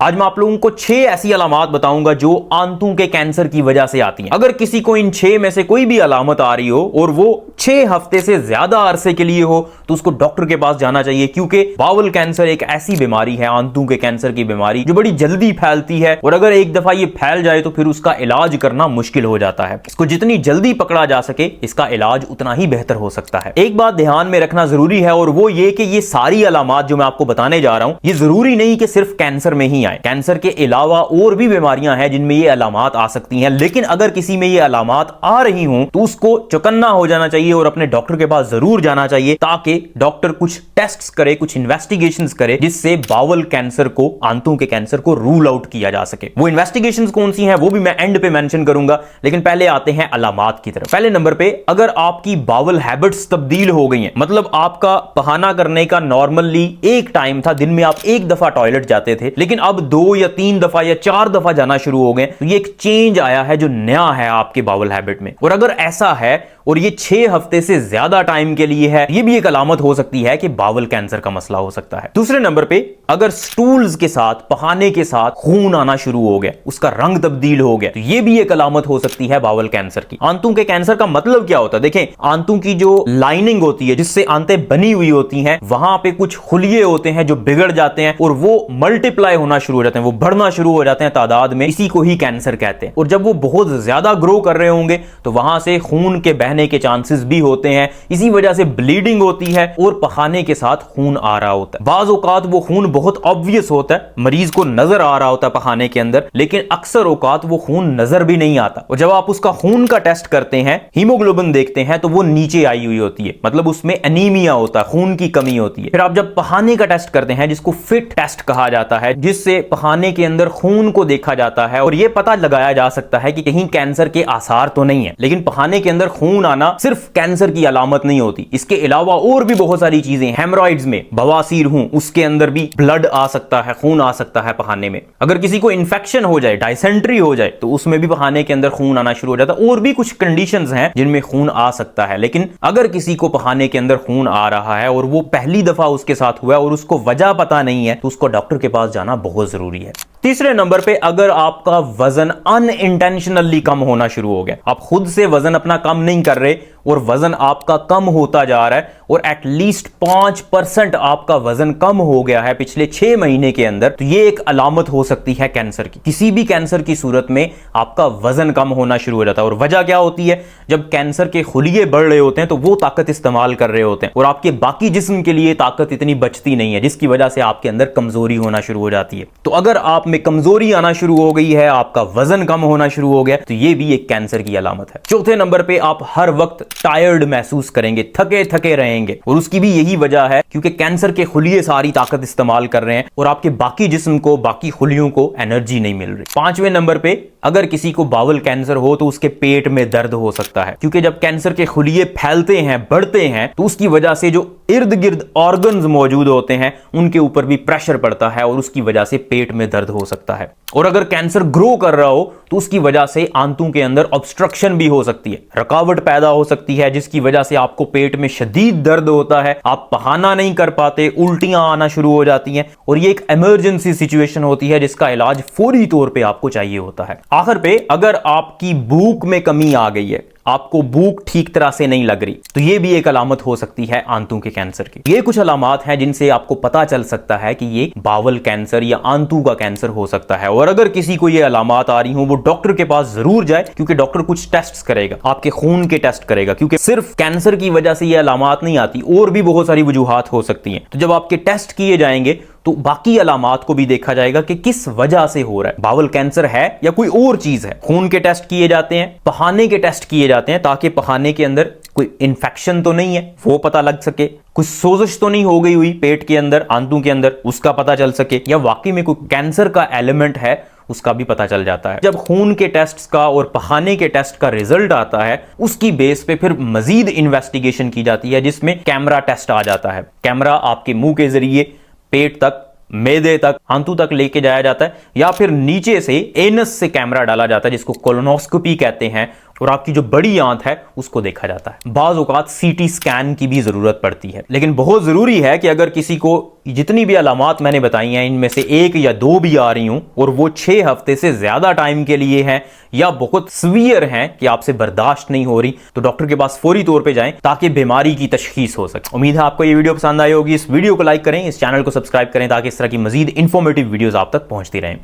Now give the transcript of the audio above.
आज मैं आप लोगों को 6 ऐसी अलामत बताऊंगा जो आंतों के कैंसर की वजह से आती हैं। अगर किसी को इन 6 में से कोई भी अलामत आ रही हो और वो 6 हफ्ते से ज्यादा अरसे के लिए हो तो उसको डॉक्टर के पास जाना चाहिए, क्योंकि बाउल कैंसर एक ऐसी बीमारी है, आंतों के कैंसर की बीमारी, जो बड़ी जल्दी फैलती है और अगर एक दफा ये फैल जाए तो फिर उसका इलाज करना मुश्किल हो जाता है। इसको जितनी जल्दी पकड़ा जा सके इसका इलाज उतना ही बेहतर हो सकता है। एक बात ध्यान में रखना जरूरी है और वो ये कि ये सारी अलामत जो मैं आपको बताने जा रहा हूं ये जरूरी नहीं कि सिर्फ कैंसर में ही आए। कैंसर के अलावा और भी बीमारियां हैं जिनमें ये अलामत आ सकती हैं, लेकिन अगर किसी में ये अलामत आ रही हों तो उसको चौकन्ना हो जाना चाहिए और अपने डॉक्टर के पास जरूर जाना चाहिए, ताकि डॉक्टर कुछ टेस्ट्स करे, कुछ इन्वेस्टिगेशंस करे, जिससे बाउल कैंसर को, आंतों के कैंसर को रूल आउट किया जा सके। वो इन्वेस्टिगेशंस कौन सी हैं वो भी मैं एंड पे मेंशन करूंगा, लेकिन पहले आते हैं अलामत की तरफ। पहले नंबर पे, अगर आपकी बाउल हैबिट्स तब्दील हो गई हैं, मतलब आपका बहाना करने का नॉर्मली एक टाइम था, दिन में आप एक दफा टॉयलेट जाते थे, लेकिन अब 2 या 3 दफा या 4 दफा जाना शुरू हो गए, तो ये एक चेंज आया है जो नया है आपके बाउल हैबिट में। और अगर ऐसा है और ये 6 हफ्ते से ज्यादा टाइम के लिए है, ये भी एक अलामत हो सकती है कि बाउल कैंसर का मसला हो सकता है। दूसरे नंबर पे, अगर स्टूल्स के साथ, पखाने के साथ खून आना शुरू हो गया, उसका रंग तब्दील हो गया, तो ये भी एक अलामत हो सकती है बाउल कैंसर की। आंतों के कैंसर का मतलब क्या होता है? देखें, आंतों की जो लाइनिंग होती है जिससे आंतें बनी हुई होती हैं, वहां पे कुछ खुलिये होते हैं जो बिगड़ जाते हैं और वो मल्टीप्लाई होना शुरू हो जाते हैं, वो बढ़ना शुरू हो जाते हैं तादाद में, इसी को ही कैंसर कहते हैं। और जब वो बहुत ज्यादा ग्रो कर रहे होंगे तो वहां से खून के बहने के चांसेस भी होते हैं, इसी वजह से ब्लीडिंग होती है और पखाने के साथ खून आ रहा होता है। बाज़ औकात वो खून बहुत ऑब्वियस होता है, मरीज को नजर आ रहा होता है पखाने के अंदर, लेकिन अक्सर औकात वो खून नजर भी नहीं आता। और जब आप उसका खून का टेस्ट करते हैं, हीमोग्लोबिन देखते हैं, तो वो नीचे आई हुई होती है, मतलब उसमें एनीमिया होता है, खून की कमी होती है। फिर आप जब पखाने का टेस्ट करते हैं, जिसको फिट टेस्ट कहा जाता है, जिससे पखाने के अंदर खून को देखा जाता है और यह पता लगाया जा सकता है कि कहीं कैंसर के आसार तो नहीं है। लेकिन पखाने के अंदर खून आना सिर्फ कैंसर की अलामत नहीं होती, इसके अलावा और भी बहुत सारी चीजें, हेमरॉइड्स में बवासीर हूं उसके अंदर भी ब्लड आ सकता है, खून आ सकता है पखाने में। अगर किसी को इन्फेक्शन हो जाए, डायसेंट्री हो जाए, तो उसमें भी पखाने के अंदर खून आना शुरू हो जाता है। और भी कुछ कंडीशंस हैं जिनमें खून आ सकता है, लेकिन अगर किसी को पखाने के अंदर खून आ रहा है और वो पहली दफा उसके साथ हुआ है और उसको वजह पता नहीं है, तो उसको डॉक्टर के पास जाना बहुत जरूरी है। तीसरे नंबर पे, अगर आपका वजन अनइंटेंशनली कम होना शुरू हो गया, आप खुद से वजन अपना कम नहीं कर रहे और वजन आपका कम होता जा रहा है और एटलीस्ट 5% आपका वजन कम हो गया है पिछले 6 महीने के अंदर, तो ये एक अलामत हो सकती है कैंसर की। किसी भी कैंसर की सूरत में आपका वजन कम होना शुरू हो जाता है। और वजह क्या होती है? जब कैंसर के खुलिये बढ़ रहे होते हैं तो वो ताकत इस्तेमाल कर रहे होते हैं और आपके बाकी जिस्म के लिए ताकत इतनी बचती नहीं है, जिसकी वजह से आपके अंदर कमजोरी होना शुरू हो जाती है। तो अगर आप में कमजोरी आना शुरू हो गई है, आपका वजन कम होना शुरू हो गया, तो ये भी एक कैंसर की अलामत है। चौथे नंबर पे, आप हर वक्त टायर्ड महसूस करेंगे, थके थके रहेंगे, और उसकी भी यही वजह है क्योंकि कैंसर के खुलिये सारी ताकत इस्तेमाल कर रहे हैं और आपके बाकी जिस्म को, बाकी खुलियों को एनर्जी नहीं मिल रही। पांचवें नंबर पे, अगर किसी को बाउल कैंसर हो तो उसके पेट में दर्द हो सकता है, क्योंकि जब कैंसर के खुलिये फैलते हैं, बढ़ते हैं, तो उसकी वजह से जो इर्द गिर्द ऑर्गन्स मौजूद होते हैं उनके ऊपर भी प्रेशर पड़ता है और उसकी वजह से पेट में दर्द हो सकता है। और अगर कैंसर ग्रो कर रहा हो तो उसकी वजह से आंतों के अंदर ऑब्स्ट्रक्शन भी हो सकती है, रुकावट पैदा हो सकती है, जिसकी वजह से आपको पेट में शदीद दर्द होता है, आप बहाना नहीं कर पाते, उल्टियां आना शुरू हो जाती हैं और ये एक इमरजेंसी सिचुएशन होती है जिसका इलाज फौरी तौर पे आपको चाहिए होता है। आखिर पे, अगर आपकी भूख में कमी आ गई है, आपको भूख ठीक तरह से नहीं लग रही, तो यह भी एक अलामत हो सकती है आंतों के कैंसर की। ये कुछ अलामत हैं जिनसे आपको पता चल सकता है कि ये बाउल कैंसर या आंतों का कैंसर हो सकता है। और अगर किसी को ये अलामत आ रही हो, वो डॉक्टर के पास जरूर जाए, क्योंकि डॉक्टर कुछ टेस्ट करेगा, आपके खून के टेस्ट करेगा, क्योंकि सिर्फ कैंसर की वजह से ये अलामत नहीं आती, और भी बहुत सारी वजूहात हो सकती हैं। तो जब आपके टेस्ट किए जाएंगे तो बाकी अलामत को भी देखा जाएगा कि किस वजह से हो रहा है, बाउल कैंसर है या कोई और चीज है। खून के टेस्ट किए जाते हैं, पखाने के टेस्ट किए जाते हैं, ताकि पखाने के अंदर कोई इंफेक्शन तो नहीं है वो पता लग सके, कुछ सोजिश तो नहीं हो गई हुई पेट के अंदर, आंतों के अंदर, उसका पता चल सके, या वाकई में कोई कैंसर का एलिमेंट है उसका भी पता चल जाता है। जब खून के टेस्ट्स का और पखाने के टेस्ट का रिजल्ट आता है, उसकी बेस पे फिर मजीद इन्वेस्टिगेशन की जाती है, जिसमें कैमरा टेस्ट आ जाता है। कैमरा आपके मुंह के जरिए पेट तक, मैदे तक, आंतों तक लेके जाया जाता है, या फिर नीचे से एनस से कैमरा डाला जाता है, जिसको कोलोनोस्कोपी कहते हैं, और आपकी जो बड़ी आंत है उसको देखा जाता है। बाज़ औक़ात सीटी स्कैन की भी जरूरत पड़ती है, लेकिन बहुत जरूरी है कि अगर किसी को जितनी भी अलामात मैंने बताई हैं इनमें से 1 या 2 भी आ रही हूं और वो 6 हफ्ते से ज्यादा टाइम के लिए है या बहुत सीवियर हैं कि आपसे बर्दाश्त नहीं हो रही, तो डॉक्टर के पास फौरी तौर पे जाएं ताकि बीमारी की तशखीस हो सके। उम्मीद है आपको ये वीडियो पसंद आई होगी। इस वीडियो को लाइक करें, इस चैनल को सब्सक्राइब करें ताकि इस तरह की मजीद इंफॉर्मेटिव वीडियोस आप तक पहुंचती रहें।